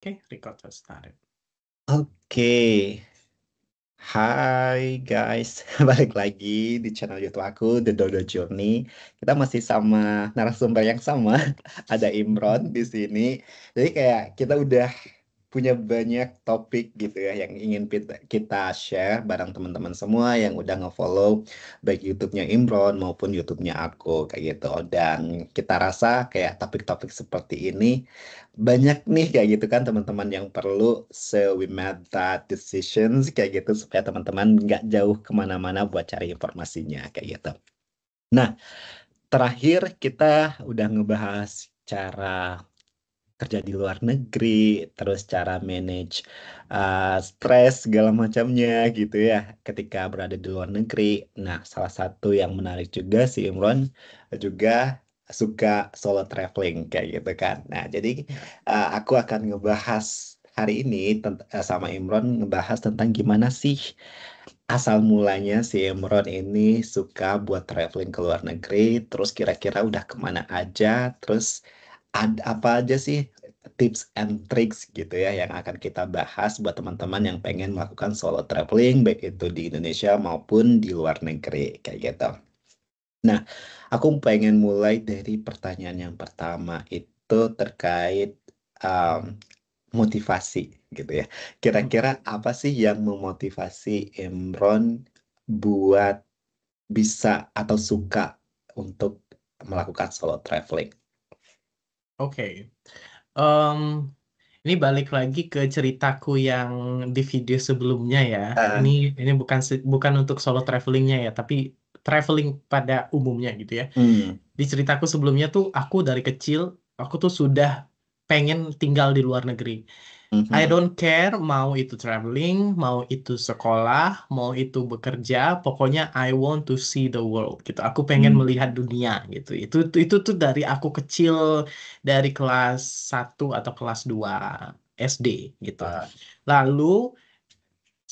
Okay, record has started. Oke, hai guys, balik lagi di channel YouTube aku, The Dodo Journey. Kita masih sama narasumber yang sama, ada Imron di sini. Jadi kayak kita udah punya banyak topik gitu ya yang ingin kita share bareng teman-teman semua yang udah nge-follow baik YouTube-nya Imron maupun YouTube-nya aku kayak gitu. Dan kita rasa kayak topik-topik seperti ini banyak nih kayak gitu kan teman-teman yang perlu we made that decisions kayak gitu supaya teman-teman nggak jauh kemana-mana buat cari informasinya kayak gitu. Nah, terakhir kita udah ngebahas cara kerja di luar negeri, terus cara manage stres segala macamnya gitu ya ketika berada di luar negeri. Nah, salah satu yang menarik juga si Imron juga suka solo traveling kayak gitu kan. Nah, jadi aku akan ngebahas hari ini sama Imron ngebahas tentang gimana sih asal mulanya si Imron ini suka buat traveling ke luar negeri, terus kira-kira udah kemana aja, terus ada apa aja sih tips and tricks gitu ya yang akan kita bahas buat teman-teman yang pengen melakukan solo traveling baik itu di Indonesia maupun di luar negeri kayak gitu. Nah, aku pengen mulai dari pertanyaan yang pertama itu terkait um, motivasi gitu ya. Kira-kira apa sih yang memotivasi Imron buat bisa atau suka untuk melakukan solo traveling? Oke, em, ini balik lagi ke ceritaku yang di video sebelumnya ya. Ah, Ini bukan untuk solo travelingnya ya, tapi traveling pada umumnya gitu ya. hmm, Di ceritaku sebelumnya tuh aku dari kecil aku tuh sudah pengen tinggal di luar negeri. I mhm, don't care mau itu traveling, mau itu sekolah, mau itu bekerja, pokoknya I want to see the world gitu. Aku pengen hmm, melihat dunia gitu. Itu tuh dari aku kecil, dari kelas 1 atau kelas 2 SD gitu. ah, Lalu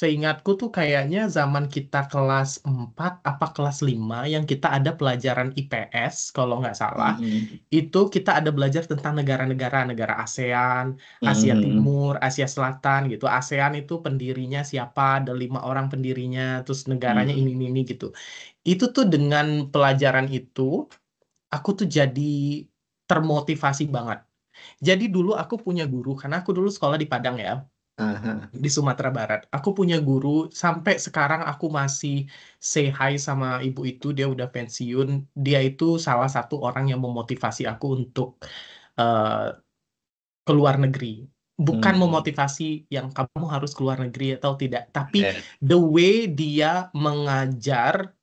seingatku tuh kayaknya zaman kita kelas 4 apa kelas 5 yang kita ada pelajaran IPS kalau nggak salah. mhm, Itu kita ada belajar tentang negara-negara, negara ASEAN, Asia mhm, Timur, Asia Selatan gitu. ASEAN itu pendirinya siapa, ada 5 orang pendirinya, terus negaranya mhm, ini gitu. Itu tuh dengan pelajaran itu, aku tuh jadi termotivasi banget. Jadi dulu aku punya guru, karena aku dulu sekolah di Padang ya, aha, di Sumatera Barat. Aku punya guru, sampai sekarang aku masih say hi sama ibu itu, dia udah pensiun. Dia itu salah satu orang yang memotivasi aku untuk eh, ke luar negeri. Bukan mhm, memotivasi yang kamu harus keluar negeri atau tidak, tapi eh, the way dia mengajar.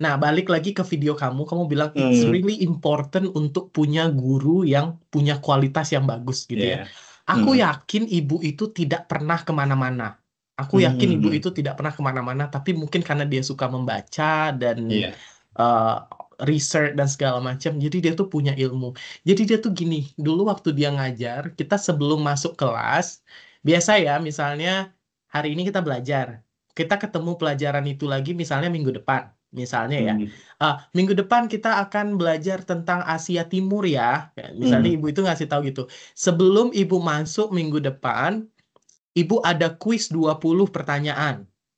Nah, balik lagi ke video kamu bilang it's mhm, really important untuk punya guru yang punya kualitas yang bagus gitu ya. yeah, Aku mhm, yakin ibu itu tidak pernah kemana-mana. Aku yakin ibu mhm, itu tidak pernah kemana-mana, tapi mungkin karena dia suka membaca dan iya, uh, research dan segala macam, jadi dia tuh punya ilmu. Jadi dia tuh gini, dulu waktu dia ngajar, kita sebelum masuk kelas, biasa ya, misalnya hari ini kita belajar, kita ketemu pelajaran itu lagi misalnya minggu depan. Misalnya ya, mhm, minggu depan kita akan belajar tentang Asia Timur ya. Ya, misalnya mhm, ibu itu ngasih tahu gitu. Sebelum ibu masuk minggu depan, ibu ada kuis 20 pertanyaan.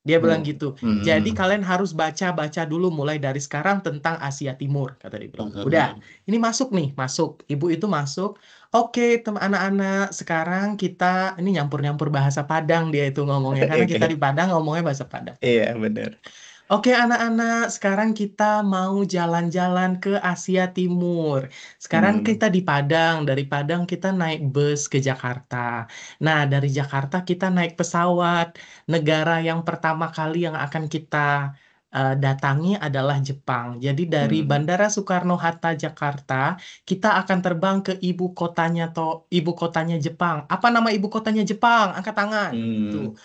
Dia bilang mhm, gitu. Jadi mhm, kalian harus baca-baca dulu mulai dari sekarang tentang Asia Timur, kata dia bilang. Udah, mhm, ini masuk nih, masuk. Ibu itu masuk. Oke, teman anak-anak, sekarang kita ini nyampur-nyampur bahasa Padang dia itu ngomongnya karena kita di oke, Padang ngomongnya bahasa Padang. iya benar, Oke anak-anak, sekarang kita mau jalan-jalan ke Asia Timur. Sekarang mhm, kita di Padang, dari Padang kita naik bus ke Jakarta. Nah, dari Jakarta kita naik pesawat. Negara yang pertama kali yang akan kita datangi adalah Jepang. Jadi dari mhm, Bandara Soekarno-Hatta Jakarta, kita akan terbang ke ibu kotanya Jepang. Apa nama ibu kotanya Jepang? Angkat tangan. Gitu. mhm,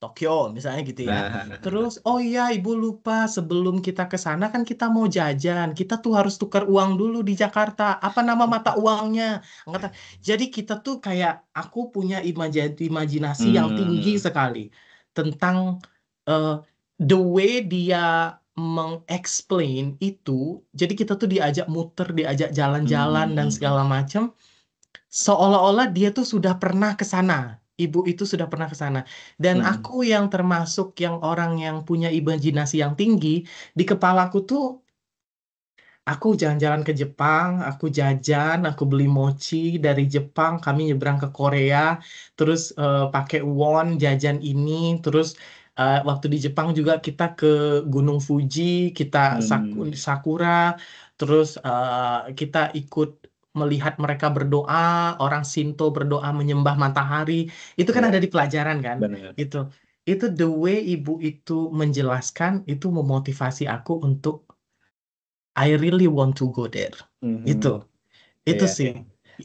Tokyo misalnya gitu ya. nah, Terus, oh iya ibu lupa sebelum kita ke sana kan kita mau jajan. Kita tuh harus tukar uang dulu di Jakarta. Apa nama mata uangnya? Angkatan. Jadi kita tuh kayak aku punya imajinasi yang tinggi mhm, sekali tentang eh, the way dia mengexplain itu. Jadi kita tuh diajak muter, diajak jalan-jalan dan mhm, segala macam. seolah-olah dia tuh sudah pernah ke sana. Ibu itu sudah pernah ke sana. Dan Mm, aku yang termasuk yang orang yang punya imajinasi yang tinggi, di kepalaku tuh aku jalan-jalan ke Jepang, aku jajan, aku beli mochi dari Jepang, kami nyebrang ke Korea, terus pakai won jajan ini, terus waktu di Jepang juga kita ke Gunung Fuji, kita mm, sakura, terus kita ikut melihat mereka berdoa, orang Shinto berdoa menyembah matahari, itu kan ada ya, di pelajaran kan, benar. gitu. Itu the way ibu itu menjelaskan, itu memotivasi aku untuk I really want to go there. Mhm, Itu iya. sih.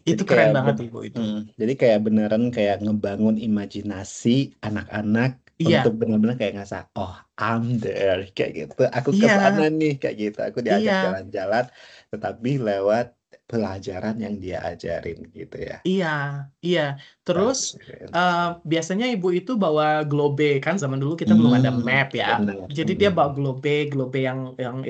Jadi Itu kayak keren banget ibu itu. jadi kayak beneran kayak ngebangun imajinasi anak-anak untuk Iya, benar-benar kayak ngerasa, oh I'm there kayak gitu. Aku ke sana iya, nih kayak gitu. Aku diajak iya, jalan-jalan, tetapi lewat pelajaran yang dia ajarin gitu ya. iya, iya. Terus That's very eh, interesting. biasanya ibu itu bawa globe kan zaman dulu kita belum ada Hmm, map ya. benar. Jadi dia bawa globe yang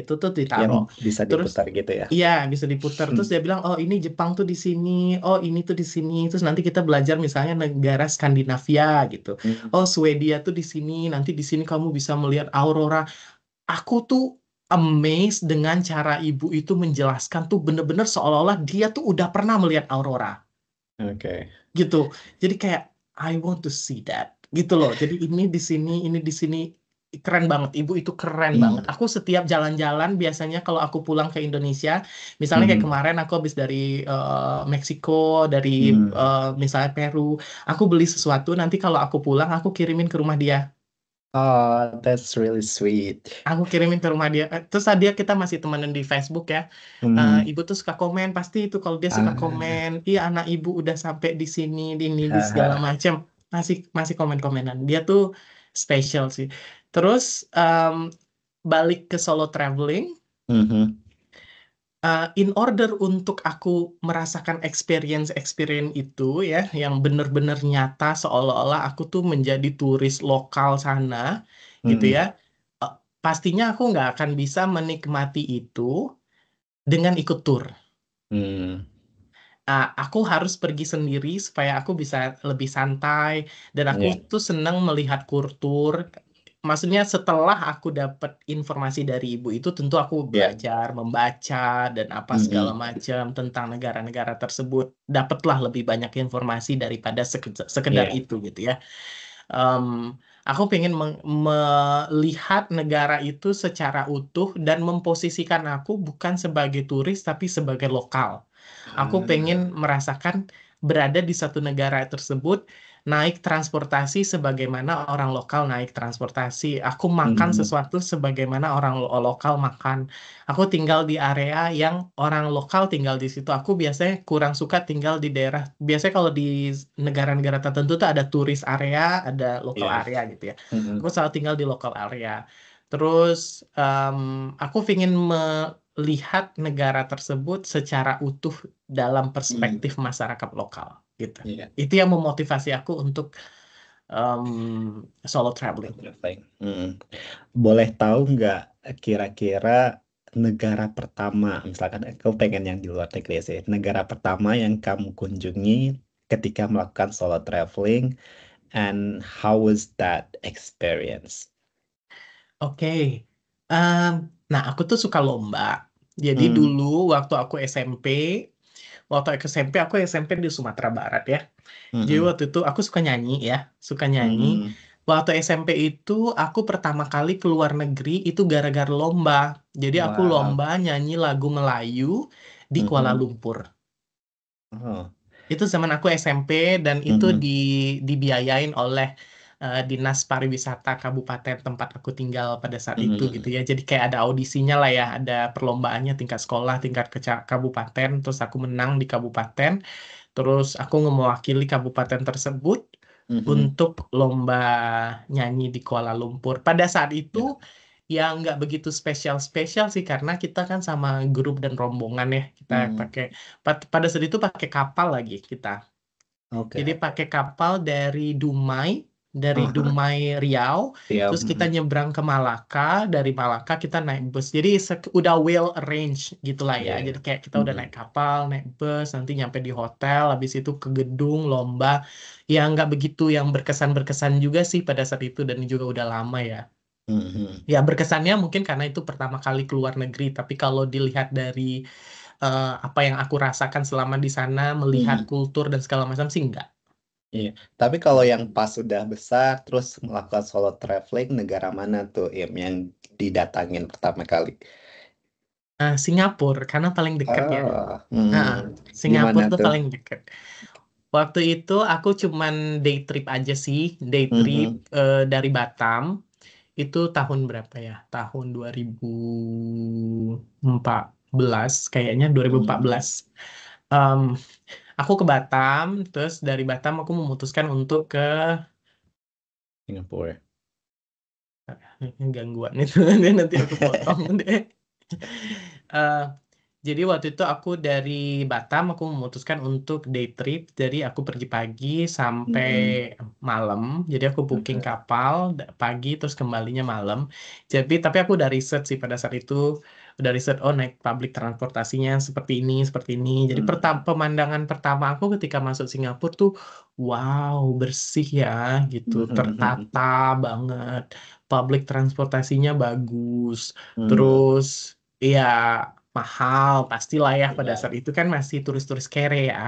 itu tuh Yang ditaruh. bisa Terus diputar gitu ya. iya bisa diputar. Terus dia bilang, oh ini Jepang tuh di sini, oh ini tuh di sini. Terus nanti kita belajar misalnya negara Skandinavia gitu. Oh Hmm, Swedia tuh di sini. Nanti di sini kamu bisa melihat aurora. Aku tuh amazed dengan cara ibu itu menjelaskan tuh bener-bener seolah-olah dia tuh udah pernah melihat aurora oke. gitu. Jadi kayak I want to see that gitu loh. Jadi ini di sini keren banget. Ibu itu keren banget. Hmm, Aku setiap jalan-jalan biasanya kalau aku pulang ke Indonesia, misalnya kayak hmm, kemarin aku habis dari Meksiko, dari hmm. misalnya Peru, aku beli sesuatu nanti kalau aku pulang aku kirimin ke rumah dia. Oh, that's really sweet. Aku kirimin ke rumah dia. Terus dia kita masih temenan di Facebook ya. Hmm. Ibu tuh suka komen pasti itu kalau dia suka Ah, komen, iya anak ibu udah sampai di sini, di ini, di segala haha. macam. Masih masih komen-komenan. Dia tuh special sih. Terus em, balik ke solo traveling. Mhm. In order untuk aku merasakan experience itu ya, yang bener-bener nyata seolah-olah aku tuh menjadi turis lokal sana, gitu ya. Mhm. eh, Pastinya aku nggak akan bisa menikmati itu dengan ikut tour. Hmm. Aku harus pergi sendiri supaya aku bisa lebih santai dan aku Ya, tuh senang melihat kultur. Maksudnya setelah aku dapat informasi dari ibu itu tentu aku ya. belajar membaca dan apa segala Mhm. macam tentang negara-negara tersebut. Dapatlah lebih banyak informasi daripada sekedar Ya. itu gitu ya. Em, aku pengen melihat negara itu secara utuh dan memposisikan aku bukan sebagai turis tapi sebagai lokal. Aku pengen Ah. merasakan berada di satu negara tersebut, naik transportasi sebagaimana orang lokal naik transportasi. Aku makan Mhm. sesuatu sebagaimana orang lokal makan. Aku tinggal di area yang orang lokal tinggal di situ. Aku biasanya kurang suka tinggal di daerah. Biasanya kalau di negara-negara tertentu tuh ada turis area, ada lokal Ya. area gitu ya. Aku Mhm. selalu tinggal di lokal area. Terus aku ingin melihat negara tersebut secara utuh dalam Mhm. perspektif masyarakat lokal gitu. Iya. Itu yang memotivasi aku untuk em, solo traveling. Traveling. Mhm. Boleh tahu nggak kira-kira negara pertama, misalkan aku pengen yang di luar negeri sih, negara pertama yang kamu kunjungi ketika melakukan solo traveling, and how was that experience? Oke. Em, nah, aku tuh suka lomba. Jadi Hmm. dulu waktu aku SMP di Sumatera Barat ya. Jadi Mhm. waktu itu aku suka nyanyi ya, suka nyanyi. Hmm. Waktu SMP itu aku pertama kali ke luar negeri itu gara-gara lomba. Jadi aku Wow. lomba nyanyi lagu Melayu di Kuala Mhm. Lumpur. Oh. Itu zaman aku SMP dan itu Mhm. dibiayain oleh Dinas Pariwisata Kabupaten tempat aku tinggal pada saat itu gitu Mhm. ya. Jadi kayak ada audisinya lah ya, ada perlombaannya tingkat sekolah, tingkat kabupaten, terus aku menang di kabupaten, terus aku mewakili kabupaten tersebut Mhm. untuk lomba nyanyi di Kuala Lumpur. Pada saat itu Ya. ya nggak begitu spesial-spesial sih karena kita kan sama grup dan rombongan ya. Kita Mhm. pakai pada saat itu pakai kapal lagi kita. Jadi Oke. pakai kapal dari Dumai. dari Aha. Dumai Riau, Iya. terus kita nyebrang ke Malaka, dari Malaka kita naik bus. Jadi udah well arranged gitulah ya. Iya. Jadi kayak kita udah naik Mm-mm. kapal, naik bus, nanti nyampe di hotel, habis itu ke gedung lomba. Ya nggak begitu yang berkesan-berkesan juga sih pada saat itu dan juga udah lama ya. Mhm. Ya berkesannya mungkin karena itu pertama kali keluar negeri, tapi kalau dilihat dari apa yang aku rasakan selama di sana, melihat Mhm. kultur dan segala macam sih enggak. Iya. Tapi kalau yang pas sudah besar terus melakukan solo traveling, negara mana tuh yang didatangin pertama kali? Singapura karena paling deket ya. Ah, Nah, gimana Singapura tuh tuh? paling deket. Waktu itu aku cuman day trip aja sih, day trip Mhm. dari Batam. Itu tahun berapa ya? Tahun 2014 kayaknya 2014. Mhm. Em, aku ke Batam, terus dari Batam aku memutuskan untuk ke Singapura. gangguan itu nanti aku potong deh. Eh, jadi waktu itu aku dari Batam aku memutuskan untuk day trip. Jadi aku pergi pagi sampai Mhm. malam. Jadi aku booking Mhm. kapal pagi terus kembalinya malam. Jadi tapi aku udah riset sih pada saat itu udah riset oh naik public transportasinya seperti ini seperti ini. Jadi Mhm. pemandangan pertama aku ketika masuk Singapura tuh wow bersih ya gitu tertata Mhm. banget. Public transportasinya bagus. Mhm. Terus ya mahal pastilah ya pada Iya. saat itu kan masih turis-turis kere ya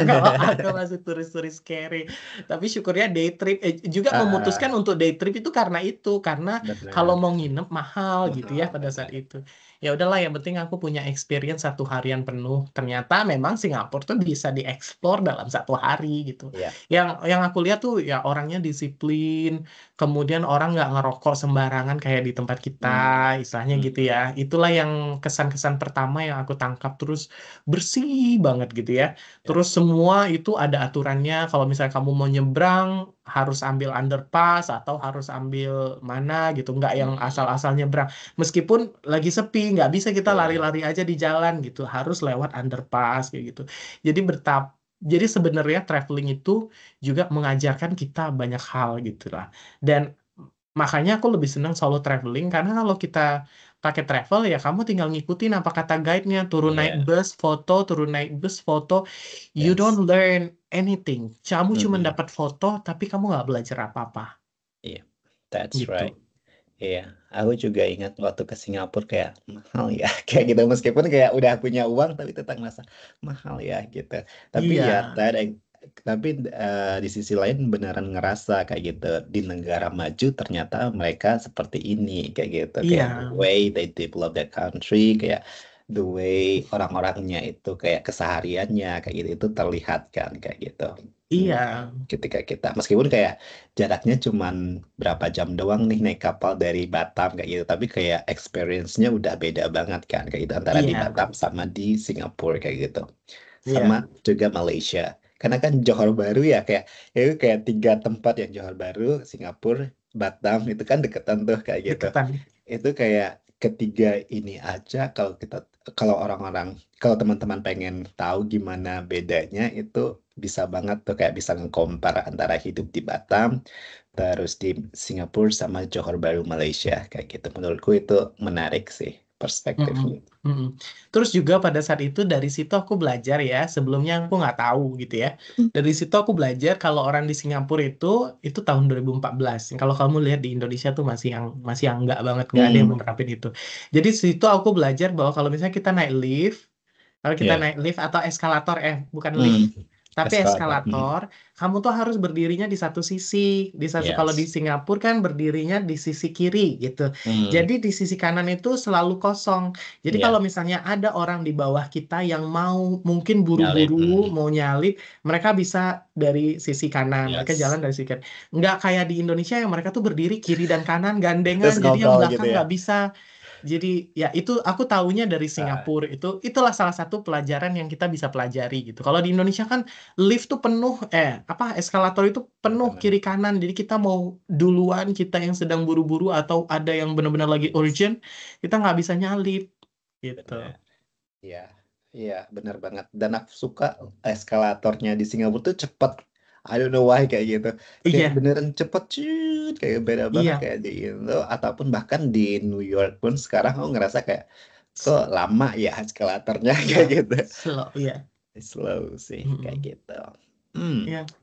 kalau aku masih turis-turis kere tapi syukurnya day trip juga memutuskan Ah, untuk day trip itu karena kalau benar. mau nginep mahal gitu ya Mahal, pada saat benar. itu ya udahlah yang penting aku punya experience 1 harian penuh ternyata memang Singapura tuh bisa dieksplor dalam 1 hari gitu Iya. yang aku lihat tuh ya orangnya disiplin. Kemudian orang nggak ngerokok sembarangan kayak di tempat kita, Mhm. istilahnya gitu ya. Mhm. Itulah yang kesan-kesan pertama yang aku tangkap. Terus bersih banget gitu ya. Ya. Terus semua itu ada aturannya. Kalau misalnya kamu mau nyebrang, harus ambil underpass atau harus ambil mana gitu. Nggak yang Mhm. asal-asal nyebrang. Meskipun lagi sepi, nggak bisa kita Iya. lari-lari aja di jalan gitu. Harus lewat underpass kayak gitu. Jadi jadi sebenarnya traveling itu juga mengajarkan kita banyak hal gitu lah. Dan makanya aku lebih senang solo traveling karena kalau kita pakai travel ya kamu tinggal ngikutin apa kata guide-nya, turun naik Iya. bus, foto, turun naik bus, foto. You don't Yes. learn anything. Kamu cuma Mhm. dapat foto tapi kamu nggak belajar apa-apa Iya. That's right. gitu. Iya, aku juga ingat waktu ke Singapura kayak mahal ya, kayak gitu. Meskipun kayak udah punya uang, tapi tetap merasa mahal ya gitu. Tapi Iya, ya, tapi di sisi lain beneran ngerasa kayak gitu. Di negara maju ternyata mereka seperti ini, kayak gitu. Kayak the iya, way they develop the country, kayak the way orang-orangnya itu kayak kesehariannya, kayak gitu itu terlihat kan, kayak gitu. Hmm, iya, ketika kita meskipun kayak jaraknya cuman berapa jam doang nih naik kapal dari Batam kayak gitu tapi kayak experience-nya udah beda banget kan kayak gitu antara di iya, Batam sama di Singapura kayak gitu sama iya, juga Malaysia karena kan Johor Baru ya kayak itu kayak 3 tempat yang Johor Baru Singapura Batam itu kan deketan tuh kayak gitu deketan. itu kayak ketiga ini aja kalau orang-orang kalau teman-teman pengen tahu gimana bedanya itu bisa banget tuh kayak bisa nge-compare antara hidup di Batam terus di Singapura sama Johor Baru Malaysia kayak gitu menurutku itu menarik sih Mm-mm, perspektifnya. mm-mm. Terus juga pada saat itu dari situ aku belajar ya, sebelumnya aku nggak tahu gitu ya. Dari situ aku belajar kalau orang di Singapura itu tahun 2014. Kalau kamu lihat di Indonesia tuh masih yang nggak banget nggak ada yang Hmm, menerapin itu. Jadi situ aku belajar bahwa kalau misalnya kita naik lift, kalau kita ya, naik lift atau eskalator, bukan lift, hmm, tapi eskalator, eskalator, kamu tuh harus berdirinya di satu sisi. Kalau di yes, Singapura kan berdirinya di sisi kiri gitu. hmm, Jadi di sisi kanan itu selalu kosong. Jadi kalau ya, misalnya ada orang di bawah kita yang mau mungkin nyalip, buru-buru mau nyalip, mereka bisa dari sisi kanan, mereka jalan yes, dari sisi kanan. Nggak kayak di Indonesia yang mereka tuh berdiri kiri dan kanan gandengan, terus jadi yang ngobrol gitu belakang ya. nggak bisa. Jadi ya itu aku taunya dari Ah, Singapura itulah salah satu pelajaran yang kita bisa pelajari gitu. Kalau di Indonesia kan lift tuh penuh apa eskalator itu penuh benar, kiri kanan. Jadi kita mau duluan kita yang sedang buru-buru atau ada yang benar-benar lagi yes, urgent, kita nggak bisa nyalip gitu. benar. Iya, iya, benar banget. Dan aku suka eskalatornya di Singapura tuh cepet. I don't know why kayak gitu. Kayak Iya, beneran cepet cut, kayak beda banget iya, kayak di Indo ataupun bahkan di New York pun sekarang aku ngerasa kayak kok lama ya eskalatornya iya, kayak gitu. slow, iya. Slow sih kayak Mm-mm. gitu. Hmm, Iya.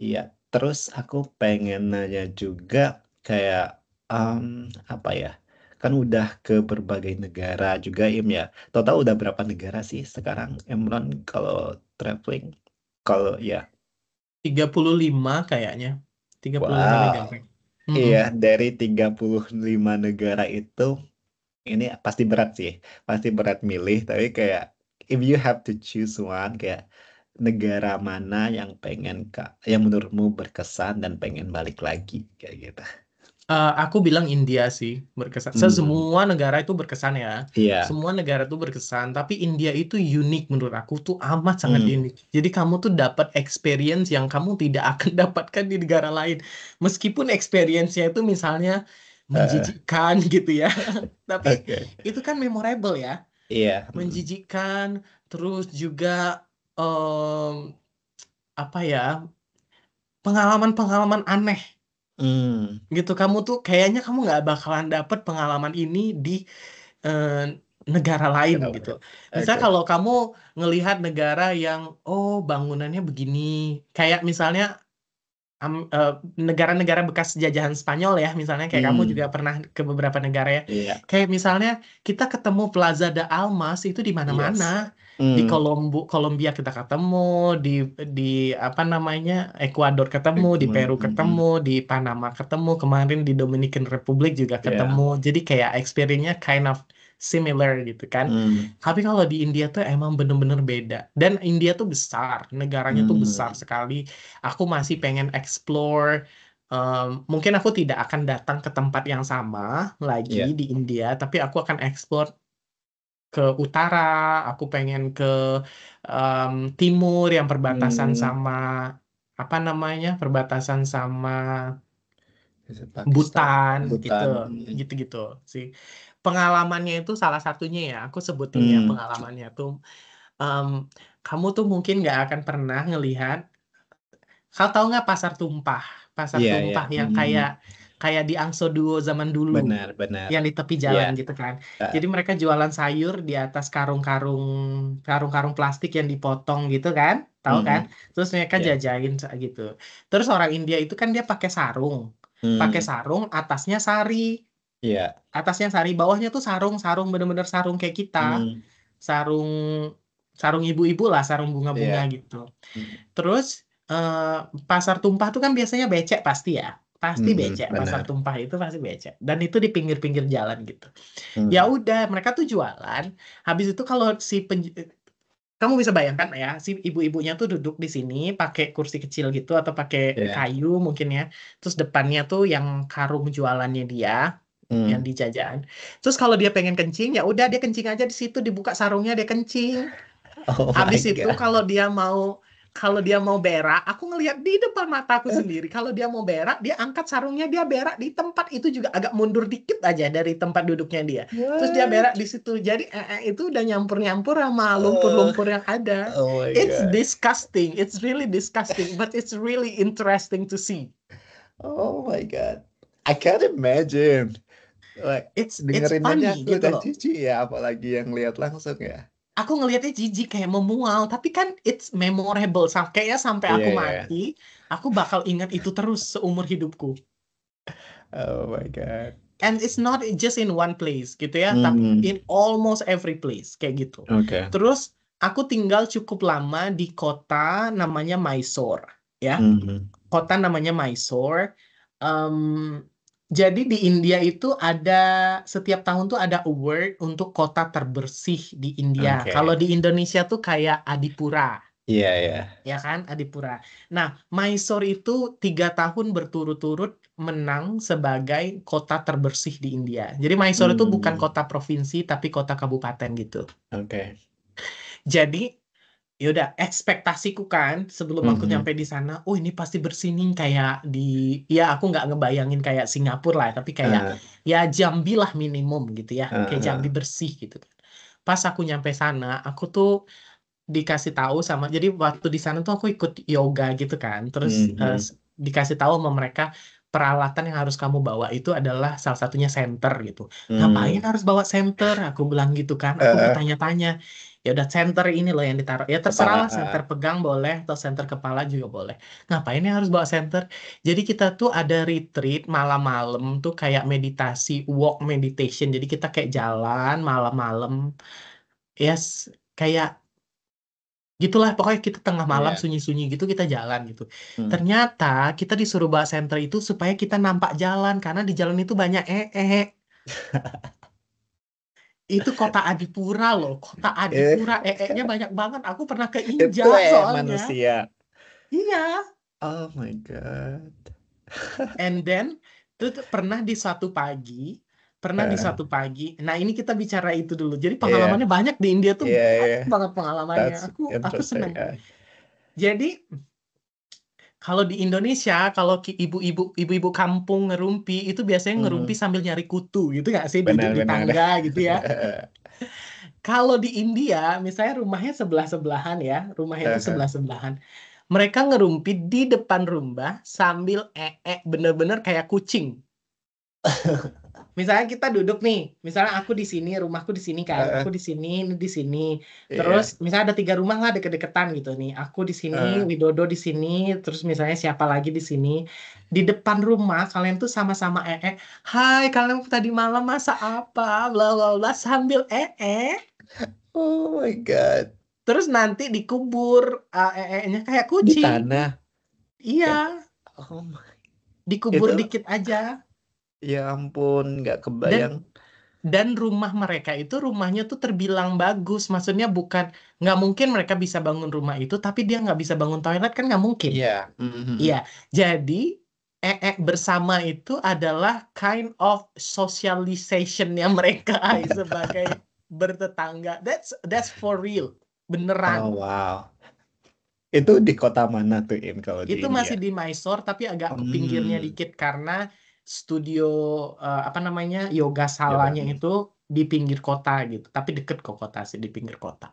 iya. Terus aku pengen nanya juga kayak apa ya? Kan udah ke berbagai negara juga Im ya. Total udah berapa negara sih sekarang Emron kalau traveling? Kalau ya, 35 kayaknya. 35 wow. negara. Mm-mm. Iya, dari 35 negara itu ini pasti berat sih. Pasti berat milih, tapi kayak if you have to choose one kayak negara mana yang pengen Kak, yang menurutmu berkesan dan pengen balik lagi kayak gitu. Aku bilang India sih berkesan. Hmm, Semua negara itu berkesan ya. iya. Semua negara itu berkesan. Tapi India itu unik menurut aku tuh amat sangat Hmm, unik. Jadi kamu tuh dapat experience yang kamu tidak akan dapatkan di negara lain. Meskipun experience-nya itu misalnya eh, menjijikkan gitu ya. Tapi oke. itu kan memorable ya. Iya. Menjijikkan. Terus juga em, apa ya? Pengalaman-pengalaman aneh Hmm, gitu. Kamu tuh kayaknya kamu nggak bakalan dapet pengalaman ini di eh, negara lain gitu. kenapa? Misalnya Oke. kalau kamu ngelihat negara yang oh bangunannya begini, kayak misalnya negara-negara bekas jajahan Spanyol ya, misalnya kayak kamu juga Hmm, pernah ke beberapa negara ya. iya. Kayak misalnya kita ketemu Plaza de Almas itu di mana-mana. Yes. Di Hmm, Kolombia kita ketemu, di apa namanya Ekuador ketemu, di Peru ketemu, di Panama ketemu, kemarin di Dominican Republic juga ketemu. iya. Jadi kayak experience-nya kind of similar gitu kan. Hmm, Tapi kalau di India tuh emang bener-bener beda. Dan India tuh besar, negaranya tuh besar hmm, sekali. Aku masih pengen explore. Mungkin aku tidak akan datang ke tempat yang sama lagi iya. di India, tapi aku akan explore ke utara. Aku pengen ke timur yang perbatasan Hmm, sama apa namanya, perbatasan sama Pakistan, Bhutan gitu, Bhutan. gitu-gitu sih. Pengalamannya itu salah satunya ya, aku sebutin ya Hmm, pengalamannya tuh. em, Kamu tuh mungkin nggak akan pernah ngelihat. Kau tahu nggak pasar tumpah? Pasar iya, iya. tumpah yang kayak kayak di Angso Duo zaman dulu, Benar, benar. yang di tepi Iya. jalan gitu kan. Ah, Jadi mereka jualan sayur di atas karung-karung plastik yang dipotong gitu kan, tahu kan? mm, Terus mereka iya. jajain gitu. Terus orang India itu kan dia pakai Hmm, sarung, atasnya sari, iya. bawahnya tuh sarung, sarung bener-bener sarung kayak kita, Hmm, sarung sarung ibu-ibu lah, sarung bunga-bunga iya. gitu. Hmm, Terus eh, pasar tumpah tuh kan biasanya becek pasti ya. Pasti becek, pasar benar. tumpah itu pasti becek. Dan itu di pinggir-pinggir jalan gitu. Ya Hmm, udah, mereka tuh jualan. Habis itu kalau kamu bisa bayangkan ya, si ibu-ibunya tuh duduk di sini pakai kursi kecil gitu atau pakai iya. kayu mungkin ya. Terus depannya tuh yang karung jualannya dia yang Hmm. di jajan. Terus kalau dia pengen kencing, ya udah dia kencing aja di situ, dibuka sarungnya dia kencing. Oh my Habis itu God. kalau dia mau berak, aku ngelihat di depan mataku sendiri. Kalau dia mau berak, dia angkat sarungnya, dia berak di tempat itu juga agak mundur dikit aja dari tempat duduknya dia. Terus dia berak What? di situ. Jadi itu udah nyampur-nyampur sama Oh, lumpur-lumpur yang ada. oh my It's God. disgusting. It's really disgusting, but it's really interesting to see. Oh my God. I can't imagine. Like, It's dengerin aja funny aku gitu udah loh. jijik ya, apalagi yang lihat langsung ya. Aku ngelihatnya jijik kayak memual, tapi kan it's memorable. Kayaknya sampai Iya, aku iya, iya. mati, aku bakal ingat itu terus seumur hidupku. Oh my God. And it's not just in one place gitu ya, tapi Hmm, in almost every place kayak gitu. oke. Terus aku tinggal cukup lama di kota namanya Mysore ya. Hmm, Kota namanya Mysore. Em, jadi di India itu ada setiap tahun tuh ada award untuk kota terbersih di India. Kalau oke. di Indonesia tuh kayak Adipura. Iya, iya. Ya kan, Adipura. Nah, Mysore itu 3 tahun berturut-turut menang sebagai kota terbersih di India. Jadi Mysore itu bukan Hmm, kota provinsi tapi kota kabupaten gitu. oke. Jadi yaudah ekspektasiku kan sebelum aku Mhm. nyampe di sana, oh ini pasti bersih nih kayak di, ya aku nggak ngebayangin kayak Singapura lah, tapi kayak Ah, ya Jambi lah minimum gitu ya, ah, kayak Jambi ah. bersih gitu kan. Pas aku nyampe sana, aku tuh dikasih tahu sama, jadi waktu di sana tuh aku ikut yoga gitu kan, terus Mhm. dikasih tahu sama mereka peralatan yang harus kamu bawa itu adalah salah satunya senter gitu. Ngapain Hmm. harus bawa senter? Aku bilang gitu kan, aku Eh, bertanya-tanya. Ya udah senter ini loh yang ditaruh. Ya terserah kepala. lah, senter pegang boleh atau senter kepala juga boleh. Ngapain ya harus bawa senter? Jadi kita tuh ada retreat malam-malam tuh kayak meditasi, walk meditation. Jadi kita kayak jalan malam-malam. Yes, kayak gitulah pokoknya kita tengah malam Iya. sunyi-sunyi gitu kita jalan gitu. Hmm. Ternyata kita disuruh bawa senter itu supaya kita nampak jalan karena di jalan itu banyak Itu kota Adipura loh, kota Eh, Adipura nya banyak banget. Aku pernah itu keinjak soalnya. manusia. Iya. Oh my God. And then pernah di suatu pagi, Eh, Nah ini kita bicara itu dulu. Jadi Iya, pengalamannya banyak di India tuh iya, iya. banyak banget pengalamannya. That's Aku interesting. seneng. Jadi kalau di Indonesia, kalau ibu-ibu kampung ngerumpi itu biasanya ngerumpi Hmm, sambil nyari kutu gitu nggak sih, duduk di benar-benar. tangga gitu ya. Kalau di India, misalnya rumahnya sebelah-sebelahan ya, rumahnya itu sebelah-sebelahan. Mereka ngerumpi di depan rumah sambil bener-bener kayak kucing. Misalnya kita duduk nih, misalnya aku di sini, rumahku di sini kan, aku di sini, ini di sini. Terus Iya. misalnya ada 3 rumah lah deket-deketan gitu nih. Aku di sini, Eh, Widodo di sini, terus misalnya siapa lagi di sini. Di depan rumah kalian tuh sama-sama Hai, kalian tadi malam masak apa? Bla bla bla sambil Oh my God. Terus nanti dikubur nya kayak Di kucing. tanah. Iya, Kayak, oh my. dikubur Itu, dikit aja. ya ampun, nggak Dan kebayang. rumah mereka itu rumahnya tuh terbilang bagus. Maksudnya bukan nggak mungkin mereka bisa bangun rumah itu, tapi dia nggak bisa bangun toilet kan nggak mungkin. Iya. Iya, Mhm. jadi bersama itu adalah kind of socialization-nya mereka sebagai bertetangga. That's for real, beneran. Oh wow. Itu di kota mana tuh, Im, kalau di Itu India? masih di Mysore tapi agak ke pinggirnya Hmm. dikit karena studio apa namanya yoga Yoga. salanya itu di pinggir kota gitu. Tapi deket ke kota sih di pinggir kota.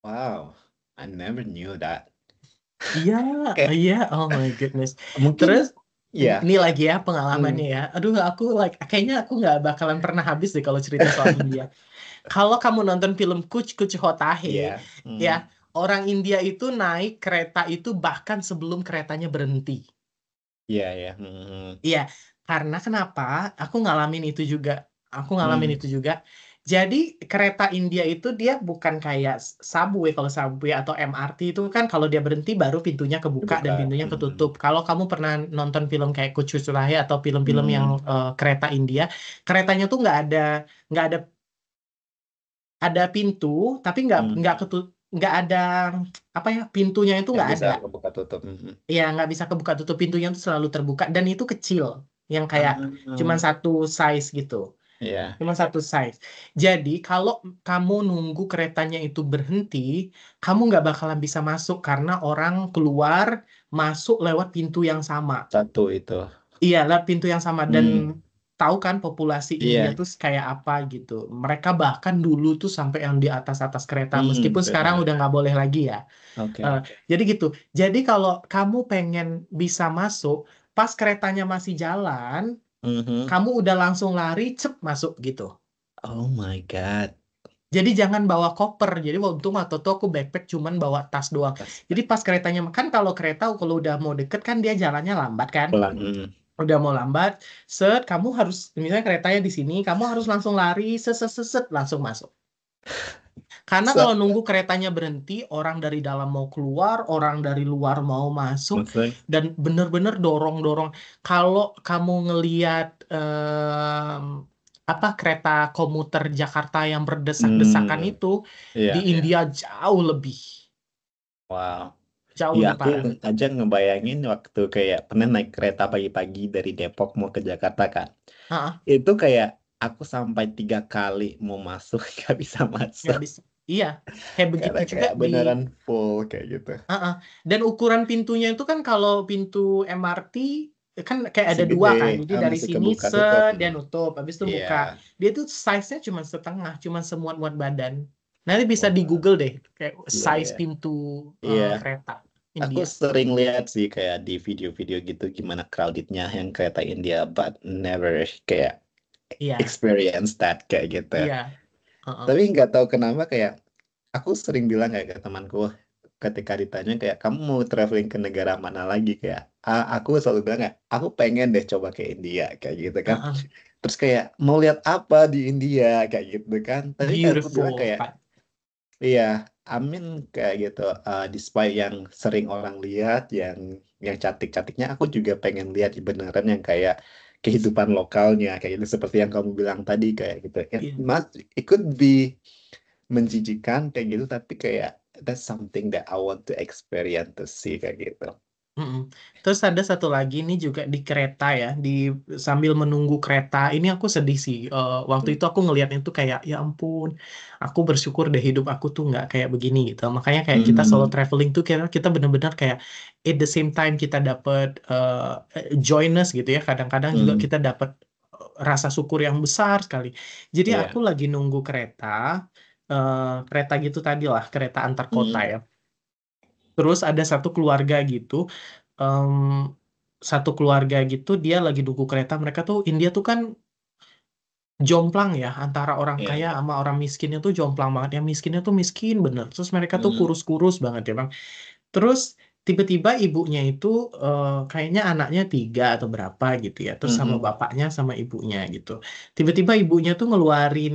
Wow. I never knew that. Iya, Kayak iya, oh my goodness. Terus mungkin ya. ini lagi ya pengalamannya Hmm. ya. Aduh, aku like kayaknya aku nggak bakalan pernah habis deh kalau cerita soal India. Kalau kamu nonton film Kuch Kuch Hotahe, Iya. ya Hmm. orang India itu naik kereta itu bahkan sebelum keretanya berhenti. Iya, ya. Hmm. Iya, karena kenapa? Aku ngalamin itu juga. Aku ngalamin Hmm. itu juga. Jadi kereta India itu dia bukan kayak subway. Kalau subway atau MRT itu kan kalau dia berhenti baru pintunya kebuka dan Dibuka. pintunya ketutup. Kalau kamu pernah nonton film kayak Kucucurahe atau film-film yang Hmm. kereta India, keretanya tuh nggak ada ada pintu, tapi nggak Hmm. ketutup, nggak ada apa ya pintunya itu Yang nggak bisa ada. kebuka tutup. Hmm. Ya nggak bisa kebuka tutup, pintunya tuh selalu terbuka dan itu kecil yang kayak cuman Ah, satu size gitu, iya. cuma satu size. Jadi kalau kamu nunggu keretanya itu berhenti, kamu nggak bakalan bisa masuk karena orang keluar masuk lewat pintu yang sama. Satu itu. Iya, lewat pintu yang sama dan Hmm. tahu kan populasi India Iya. tuh kayak apa gitu. Mereka bahkan dulu tuh sampai yang di atas-atas kereta, Hmm. meskipun sekarang udah Benar. nggak boleh lagi ya. Oke, Eh, oke. jadi gitu. Jadi kalau kamu pengen bisa masuk, pas keretanya masih jalan, Mhm. kamu udah langsung lari, cep masuk gitu. Oh my God. Jadi jangan bawa koper. Jadi untung waktu itu aku backpack cuman bawa tas doang. Pas Jadi pas keretanya, kan kalau kereta kalau udah mau deket kan dia jalannya lambat kan. pulang. Hmm. Udah mau lambat, kamu harus, misalnya keretanya di sini, kamu harus langsung lari, set, langsung masuk. Karena So, kalau nunggu keretanya berhenti, orang dari dalam mau keluar, orang dari luar mau masuk, maksudnya, dan bener-bener dorong-dorong. Kalau kamu ngeliat apa kereta komuter Jakarta yang berdesak-desakan hmm, itu, iya, di iya. India Wow. jauh Iya, lebih aku parah. aja ngebayangin waktu kayak pernah naik kereta pagi-pagi dari Depok mau ke Jakarta kan. Ah, Itu kayak aku sampai 3 kali mau masuk nggak bisa nggak masuk bisa. Iya, kayak begitu karena juga kayak di. beneran full kayak gitu. Heeh. Dan ukuran pintunya itu kan kalau pintu MRT kan kayak Masih ada gede, dua kan. Jadi dari masih sini kebuka tutup. dia nutup, habis itu Iya. buka. Dia tuh size-nya cuma setengah, cuma semuat-muat badan. Nanti bisa di Wah, Google deh, kayak iya size ya. pintu Iya, kereta aku India. sering lihat sih kayak di video-video gitu gimana crowdednya yang kereta India, but never kayak Iya, experience that kayak gitu. iya. Heeh. Tapi nggak tahu kenapa kayak aku sering bilang kayak ke temanku ketika ditanya kayak kamu mau traveling ke negara mana lagi kayak aku selalu bilang kayak aku pengen deh coba ke India kayak gitu kan. Heeh. Terus kayak mau lihat apa di India kayak gitu kan. Tapi kayak aku bilang Beautiful, kayak Pak. iya, Amin kayak gitu. Despite yang sering orang lihat, yang cantik-cantiknya, aku juga pengen lihat beneran yang kayak kehidupan lokalnya, kayak gitu. Seperti yang kamu bilang tadi, kayak gitu. Iya. Mas, it could be menjijikan kayak gitu, tapi kayak that's something that I want to experience to see kayak gitu. Mm-mm. Terus ada satu lagi nih juga di kereta ya, di sambil menunggu kereta. Ini aku sedih sih. Waktu Hmm. itu aku ngeliat itu kayak, ya ampun, aku bersyukur deh hidup aku tuh nggak kayak begini gitu. Makanya kayak kita solo Hmm. traveling tuh kita kita bener-bener kayak at the same time kita dapet joyness gitu ya. Kadang-kadang juga Hmm. kita dapet rasa syukur yang besar sekali. Jadi aku Iya. lagi nunggu kereta, kereta gitu tadi lah, kereta antar kota Hmm. ya. Terus ada satu keluarga gitu, em, satu keluarga gitu dia lagi nunggu kereta. Mereka tuh India tuh kan jomplang ya antara orang kaya Iya. sama orang miskinnya tuh jomplang banget. Yang miskinnya tuh miskin bener. Terus mereka tuh Hmm. kurus-kurus banget ya bang. Terus tiba-tiba ibunya itu kayaknya anaknya tiga atau berapa gitu ya. Terus sama Hmm. bapaknya sama ibunya gitu. Tiba-tiba ibunya tuh ngeluarin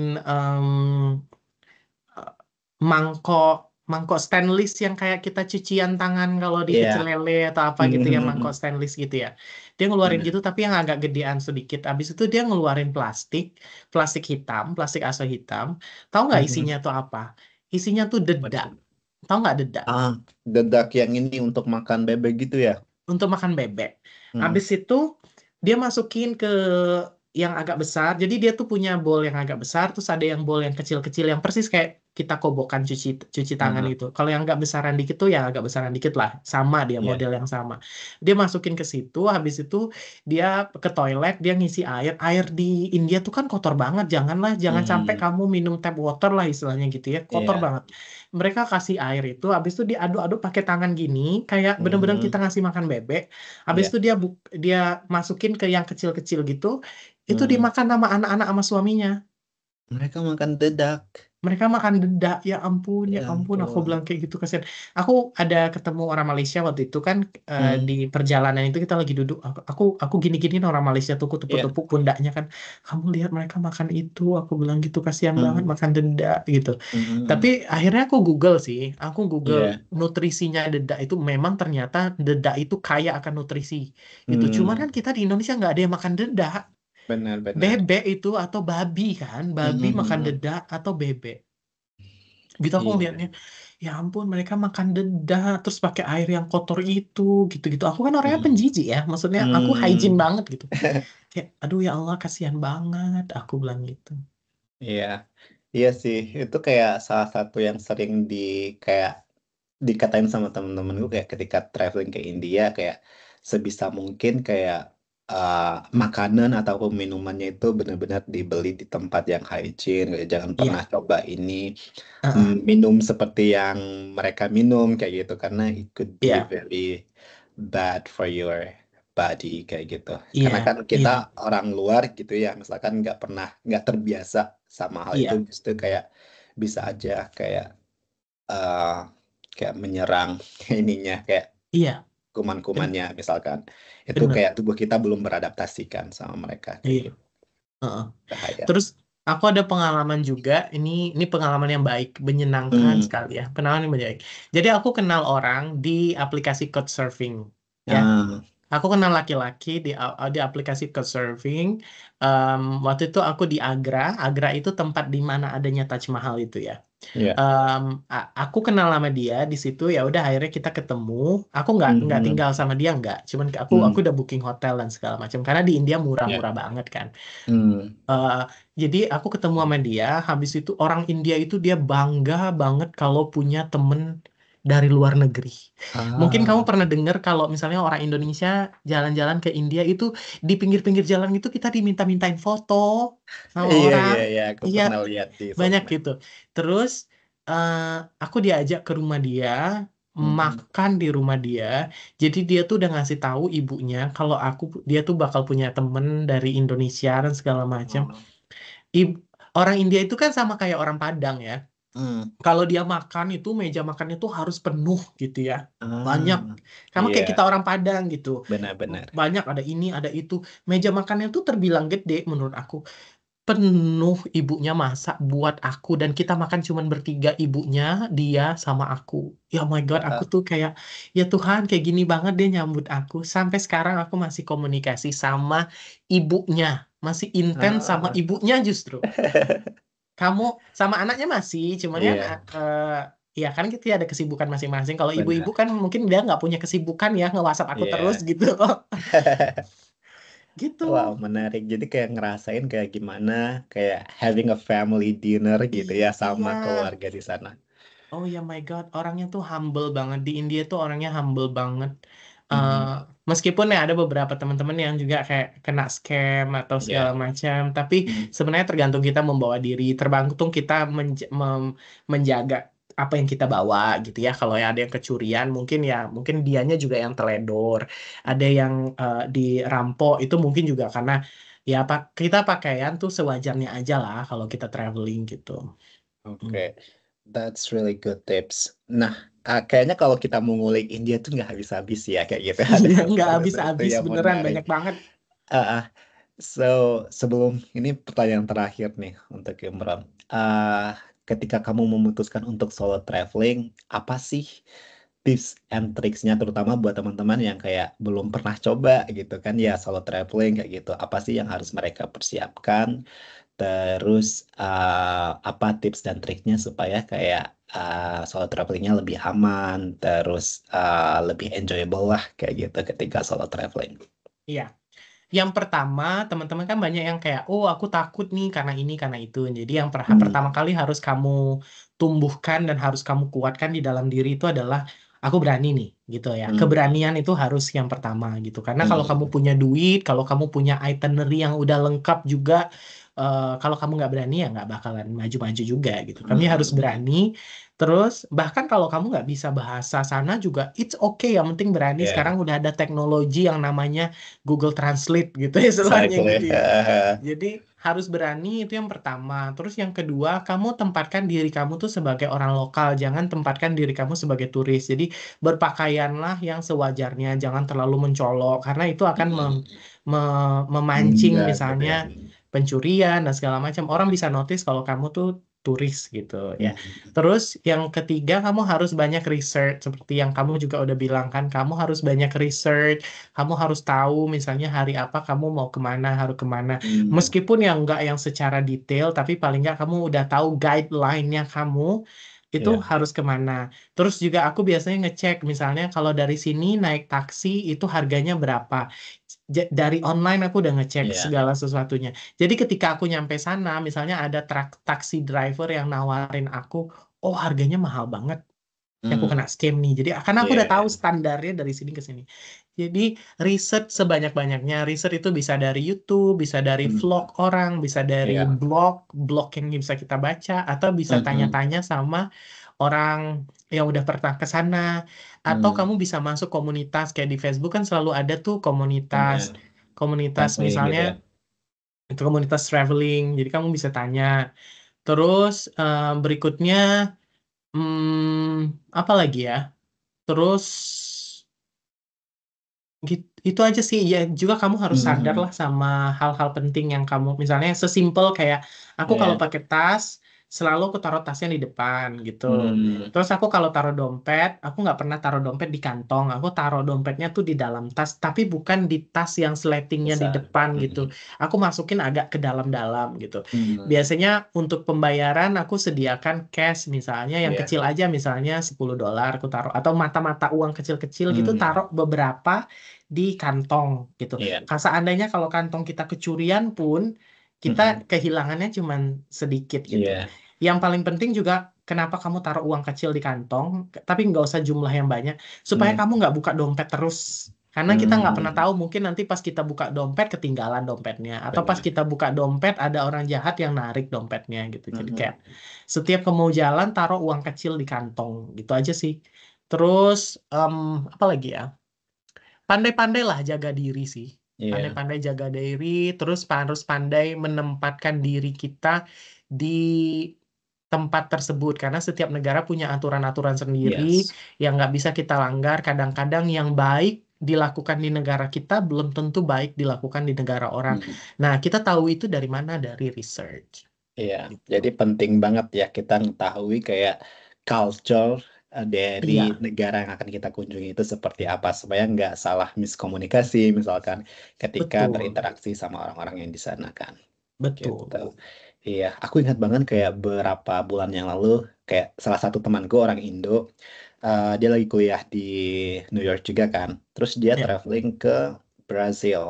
mangkok mangkok stainless yang kayak kita cucian tangan kalau di Pecel Iya. Lele atau apa gitu ya, mangkok Hmm. stainless gitu ya. Dia ngeluarin Benar. gitu tapi yang agak gedean sedikit. Habis itu dia ngeluarin plastik, plastik hitam, plastik aso hitam. Tahu nggak isinya Hmm. tuh apa? Isinya tuh dedak. Betul. Tahu nggak dedak? Ah, dedak yang ini untuk makan bebek gitu ya? Untuk makan bebek. Hmm. Habis itu dia masukin ke yang agak besar. Jadi dia tuh punya bowl yang agak besar, terus ada yang bowl yang kecil-kecil yang persis kayak kita kobokan cuci cuci tangan Aha. itu. Kalau yang agak besaran dikit tuh ya agak besaran dikit lah, sama dia Iya. model yang sama. Dia masukin ke situ, habis itu dia ke toilet, dia ngisi air. Air di India tuh kan kotor banget. Jangan sampai Hmm. kamu minum tap water lah istilahnya gitu ya. Kotor Iya. banget. Mereka kasih air itu, habis itu diaduk-aduk pakai tangan gini, kayak bener-bener kita Mhm. ngasih makan bebek. Habis Iya. itu dia masukin ke yang kecil-kecil gitu, itu Hmm. dimakan sama anak-anak sama suaminya. Mereka makan dedak. Mereka makan dedak, ya Ya ampun, aku ampun. bilang kayak gitu kasihan. Aku ada ketemu orang Malaysia waktu itu kan Hmm. di perjalanan itu kita lagi duduk, aku gini-gini orang Malaysia tuh aku Iya. tepuk-tepuk pundaknya kan, kamu lihat mereka makan itu, aku bilang gitu kasihan banget Hmm. makan dedak gitu. Tapi Mhm. akhirnya aku Google Iya. nutrisinya dedak itu memang ternyata dedak itu kaya akan nutrisi gitu. Cuman Hmm. kan kita di Indonesia nggak ada yang makan dedak. Benar-benar. Bebek itu atau babi kan, babi makan Mhm. dedak atau bebek. Gitu aku Iya. ngeliatnya, ya ampun mereka makan dedak terus pakai air yang kotor itu, gitu-gitu. Aku kan orangnya Mhm. penjijik ya, maksudnya aku hygiene Hmm. banget gitu. Kayak, aduh ya Allah kasihan banget, aku bilang gitu. Iya. Iya sih. Itu kayak salah satu yang sering kayak dikatain sama temen-temenku kayak ketika traveling ke India kayak sebisa mungkin kayak uh, makanan ataupun minumannya itu benar-benar dibeli di tempat yang hygiene kayak jangan pernah Iya, coba ini heeh, minum seperti yang mereka minum kayak gitu karena it could be iya, very bad for your body kayak gitu iya, karena kan kita iya, orang luar gitu ya misalkan nggak terbiasa sama hal itu iya, justru kayak bisa aja kayak eh, kayak menyerang ininya kayak iya, ben- kuman-kumannya misalkan itu bener, kayak tubuh kita belum beradaptasikan sama mereka kayak iya, gitu heeh. bahaya. Terus aku ada pengalaman juga, ini pengalaman yang baik, menyenangkan Hmm. sekali ya, pengalaman yang baik. Jadi aku kenal orang di aplikasi Couchsurfing. Ya, Ah, aku kenal laki-laki di aplikasi Couchsurfing. Waktu itu aku di Agra. Agra itu tempat di mana adanya Taj Mahal itu ya. ya. Aku kenal sama dia di situ. Ya udah akhirnya kita ketemu. Aku nggak Mhm. tinggal sama dia nggak. Cuman aku Hmm. udah booking hotel dan segala macam. Karena di India Ya. murah-murah banget kan. Hmm. Eh, jadi aku ketemu sama dia. Habis itu orang India itu dia bangga banget kalau punya temen dari luar negeri. Mungkin kamu Ah, pernah dengar kalau misalnya orang Indonesia jalan-jalan ke India itu di pinggir-pinggir jalan itu kita diminta-mintain foto sama iya orang. iya iya aku Iya, pernah lihat di banyak sosmed. gitu. Terus aku diajak ke rumah dia, Mm-mm. makan di rumah dia. Jadi dia tuh udah ngasih tahu ibunya kalau dia tuh bakal punya temen dari Indonesia dan segala macam. Oh. Ib- Orang India itu kan sama kayak orang Padang ya. Mm. Kalau dia makan itu meja makannya tuh harus penuh gitu ya. Banyak. Ah, Sama kayak kita iya, orang Padang gitu. benar-benar. Banyak ada ini, ada itu. Meja makannya tuh terbilang gede menurut aku. Penuh, ibunya masak buat aku dan kita makan cuman bertiga, ibunya, dia sama aku. Ya my God, aku Ah, tuh kayak ya Tuhan, kayak gini banget dia nyambut aku. Sampai sekarang aku masih komunikasi sama ibunya, masih intens sama ah. ibunya justru. Kamu sama anaknya masih, cuman kan Iya, ya kan kita ada kesibukan masing-masing. Kalau ibu-ibu benar. kan mungkin dia nggak punya kesibukan ya nge-WhatsApp aku terus Iya. gitu. Gitu. Wow, menarik. Jadi kayak ngerasain kayak gimana, kayak having a family dinner gitu ya sama Iya. keluarga di sana. Oh ya my God, orangnya tuh humble banget. Di India tuh orangnya humble banget. Eh, Mm-mm. Meskipun ya ada beberapa teman-teman yang juga kayak kena scam atau segala Iya. macam, tapi Mm. sebenarnya tergantung kita membawa diri, tergantung kita menjaga apa yang kita bawa gitu ya. Kalau ya ada yang kecurian, mungkin dianya juga yang teledor, ada yang dirampok itu mungkin juga karena ya kita pakaian tuh sewajarnya aja lah kalau kita traveling gitu. Hmm. Oke, that's really good tips. Nah, kayaknya kalau kita mau ngulik India tuh nggak habis-habis ya kayak gitu. Ada Iya, nggak sesuatu habis-habis yang beneran menarik. banyak banget. Ah, ah. So, sebelum ini pertanyaan terakhir nih untuk Imran. Ah, Ketika kamu memutuskan untuk solo traveling, apa sih tips and tricksnya terutama buat teman-teman yang kayak belum pernah coba gitu kan ya solo traveling kayak gitu. Apa sih yang harus mereka persiapkan? Terus apa tips dan triknya supaya kayak solo travelingnya lebih aman, terus lebih enjoyable lah kayak gitu ketika solo traveling. Iya. Yang pertama, teman-teman kan banyak yang kayak, oh aku takut nih karena ini, karena itu. Jadi yang Hmm. pertama kali harus kamu tumbuhkan dan harus kamu kuatkan di dalam diri itu adalah, aku berani nih, gitu ya. Hmm. Keberanian itu harus yang pertama gitu. Karena kalau kamu Hmm. punya duit, kalau kamu punya itinerary yang udah lengkap juga, kalau kamu nggak berani ya nggak bakalan maju-maju juga gitu. Kami harus Hmm. berani. Terus bahkan kalau kamu nggak bisa bahasa sana juga, it's okay. Yang penting berani. Ya, Sekarang udah ada teknologi yang namanya Google Translate gitu ya istilahnya gitu exactly. ya. Jadi harus berani itu yang pertama. Terus yang kedua, kamu tempatkan diri kamu tuh sebagai orang lokal, jangan tempatkan diri kamu sebagai turis. Jadi berpakaianlah yang sewajarnya, jangan terlalu mencolok karena itu akan memancing Enggak gitu misalnya ya. pencurian dan segala macam. Orang bisa notice kalau kamu tuh turis gitu ya. Hmm. Terus yang ketiga, kamu harus banyak research seperti yang kamu juga udah bilang kan, kamu harus banyak research. Kamu harus tahu misalnya hari apa kamu mau kemana, harus kemana. Hmm. Meskipun yang enggak yang secara detail, tapi paling enggak kamu udah tahu guideline-nya kamu itu Ya, harus kemana. Terus juga aku biasanya ngecek misalnya kalau dari sini naik taksi itu harganya berapa. Dari online aku udah ngecek ya. segala sesuatunya. Jadi ketika aku nyampe sana, misalnya ada taksi driver yang nawarin aku, oh harganya mahal banget. Ya, aku Hmm. kena scam nih. Jadi karena aku Ya, udah tahu ya. standarnya dari sini ke sini. Jadi riset sebanyak-banyaknya. Riset itu bisa dari YouTube, bisa dari vlog Hmm. orang, bisa dari Ya. blog yang bisa kita baca, atau bisa Hmm. tanya-tanya sama orang yang udah pernah ke sana. Atau Hmm. kamu bisa masuk komunitas kayak di Facebook kan selalu ada tuh komunitas Ya. komunitas Traveling misalnya gitu ya. itu komunitas traveling. Jadi kamu bisa tanya. Terus berikutnya apa lagi ya? Terus itu aja sih ya juga kamu harus sadar Hmm. lah sama hal-hal penting yang kamu misalnya sesimpel kayak aku kalau Ya. pakai tas selalu aku taruh tasnya di depan gitu. Hmm. Terus aku kalau taruh dompet aku nggak pernah taruh dompet di kantong. Aku taruh dompetnya tuh di dalam tas tapi bukan di tas yang sletingnya di Besar. depan gitu. Hmm. Aku masukin agak ke dalam-dalam gitu. Hmm. Biasanya untuk pembayaran aku sediakan cash misalnya yang Ya. kecil aja misalnya $10 aku taruh atau mata-mata uang kecil-kecil gitu Hmm. taruh beberapa di kantong gitu. Iya. Kalau seandainya kalau kantong kita kecurian pun kita Mhm. kehilangannya cuman sedikit gitu. Iya. Yang paling penting juga kenapa kamu taruh uang kecil di kantong tapi nggak usah jumlah yang banyak supaya Hmm. kamu nggak buka dompet terus. Karena kita nggak pernah Hmm, tahu, mungkin nanti pas kita buka dompet ketinggalan dompetnya, atau pas benar. kita buka dompet ada orang jahat yang narik dompetnya gitu. Jadi kayak Mm-mm. setiap kamu jalan taruh uang kecil di kantong gitu aja sih. Terus em, apa lagi ya? Pandai-pandailah jaga diri sih. Iya. Pandai-pandai jaga diri, terus harus pandai menempatkan diri kita di tempat tersebut karena setiap negara punya aturan-aturan sendiri Yes. yang nggak bisa kita langgar. Kadang-kadang yang baik dilakukan di negara kita belum tentu baik dilakukan di negara orang. Mm. Nah, kita tahu itu dari mana? Dari research. Iya, Gitu. jadi penting banget ya kita mengetahui kayak culture dari Iya, negara yang akan kita kunjungi itu seperti apa supaya nggak salah miskomunikasi misalkan ketika betul. berinteraksi sama orang-orang yang di sana kan. Gitu. Betul. Iya, aku ingat banget kayak beberapa bulan yang lalu kayak salah satu temanku orang Indo, dia lagi kuliah di New York juga kan. Terus dia Ya, traveling ke Brazil.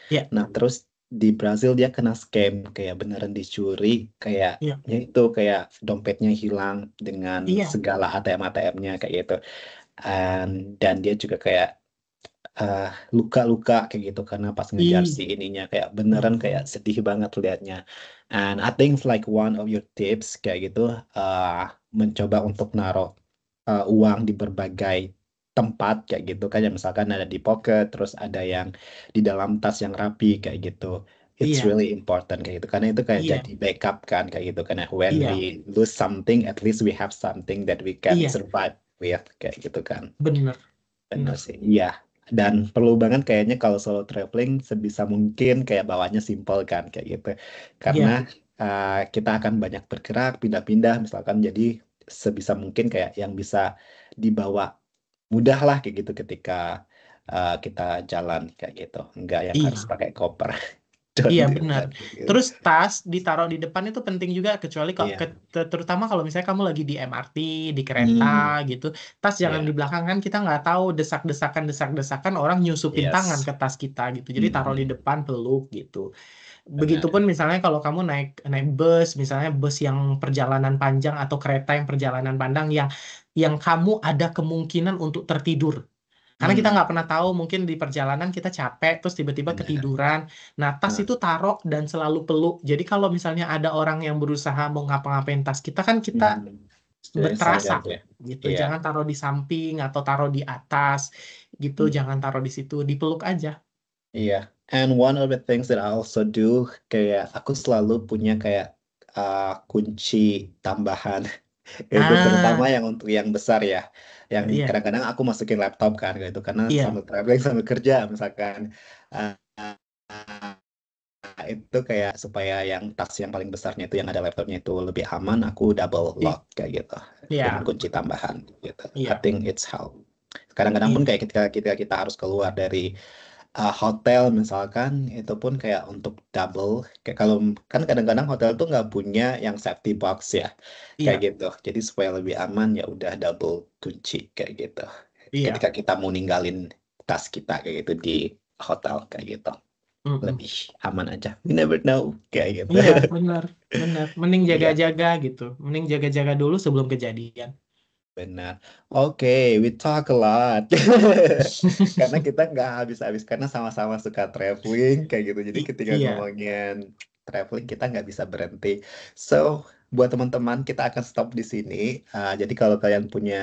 ya, Nah, terus di Brazil dia kena scam kayak beneran dicuri kayak ya, ya itu kayak dompetnya hilang dengan iya, segala ATM-ATM-nya kayak gitu. Dan dia juga kayak eh, luka-luka kayak gitu karena pas ngejar i, si ininya kayak ya beneran kayak ampun. sedih banget liatnya. And I think like one of your tips kayak gitu mencoba untuk naruh uang di berbagai tempat kayak gitu kan ya misalkan ada di pocket terus ada yang di dalam tas yang rapi kayak gitu. It's Iya, really important kayak gitu karena itu kayak iya, jadi backup kan kayak gitu karena when we iya, lose something at least we have something that we can iya, survive with kayak gitu kan. bener, Benar bener. sih, iya. Dan perlu banget kayaknya kalau solo traveling sebisa mungkin kayak bawahnya simple kan kayak gitu. Karena Iya, kita akan banyak bergerak, pindah-pindah misalkan jadi sebisa mungkin kayak yang bisa dibawa mudah lah kayak gitu ketika kita jalan kayak gitu. Enggak yang harus iya. pakai koper. Don't Iya do benar. that. Gitu. Terus tas ditaruh di depan itu penting juga kecuali kalau Iya. terutama kalau misalnya kamu lagi di MRT, di kereta Hmm, gitu. Tas jangan di iya. belakang kan kita nggak tahu desak-desakan orang nyusupin tangan Yes. ke tas kita gitu. Jadi taruh di Mhm. depan peluk gitu. Begitupun Benar. misalnya kalau kamu naik naik bus, misalnya bus yang perjalanan panjang atau kereta yang perjalanan panjang yang kamu ada kemungkinan untuk tertidur. Karena kita Hmm, nggak pernah tahu, mungkin di perjalanan kita capek, terus tiba-tiba benar. ketiduran. Nah, tas Nah, itu taruh dan selalu peluk. Jadi kalau misalnya ada orang yang berusaha mau ngapa-ngapain tas kita, kan kita hmm. Jadi berterasa sadar ya. gitu. Iya. Jangan taruh di samping atau taruh di atas gitu. Hmm. Jangan taruh di situ, dipeluk aja. Iya, and one of the things that I also do, kayak aku selalu punya kayak kunci tambahan, itu terutama Ah, yang untuk yang besar ya, yang iya, kadang-kadang aku masukin laptop kan, gitu, karena iya, sambil traveling sambil kerja misalkan, uh, itu kayak supaya yang tas yang paling besarnya itu yang ada laptopnya itu lebih aman, aku double lock I- kayak gitu, dengan iya, kunci tambahan gitu. I iya, think it's help. Kadang-kadang pun iya, kayak ketika kita harus keluar dari hotel misalkan itu pun kayak untuk double kayak kalau kan kadang-kadang hotel tuh nggak punya yang safety box ya kayak iya, gitu jadi supaya lebih aman ya udah double kunci kayak gitu iya. ketika kita mau ninggalin tas kita kayak gitu di hotel kayak gitu Mm-mm. lebih aman aja we never know kayak gitu Iya, benar, benar. Mending iya jaga-jaga gitu. Mending jaga-jaga dulu sebelum kejadian. benar. Oke, we talk a lot. Karena kita nggak habis-habis karena sama-sama suka traveling kayak gitu. Jadi ketika Iya. ngomongin traveling kita nggak bisa berhenti. So, buat teman-teman kita akan stop di sini. Jadi kalau kalian punya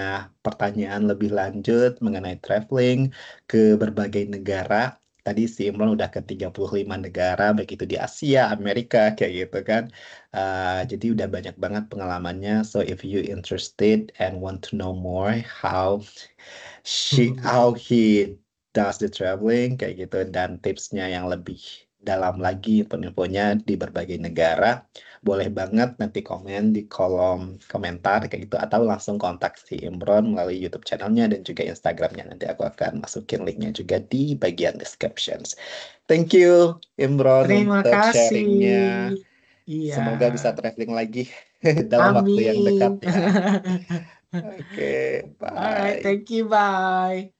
pertanyaan lebih lanjut mengenai traveling ke berbagai negara, tadi si Imran udah ke 35 negara, baik itu di Asia, Amerika, kayak gitu kan. Jadi udah banyak banget pengalamannya. So if you interested and want to know more how he does the traveling kayak gitu dan tipsnya yang lebih dalam lagi info-infonya di berbagai negara, boleh banget nanti komen di kolom komentar kayak gitu atau langsung kontak si Imron melalui YouTube channelnya dan juga Instagramnya. Nanti aku akan masukin linknya juga di bagian descriptions. Thank you Imron Terima untuk kasih. sharingnya. Iya. Semoga bisa traveling lagi dalam waktu yang dekat Amin. ya. Oke, Alright, bye. thank you. Bye.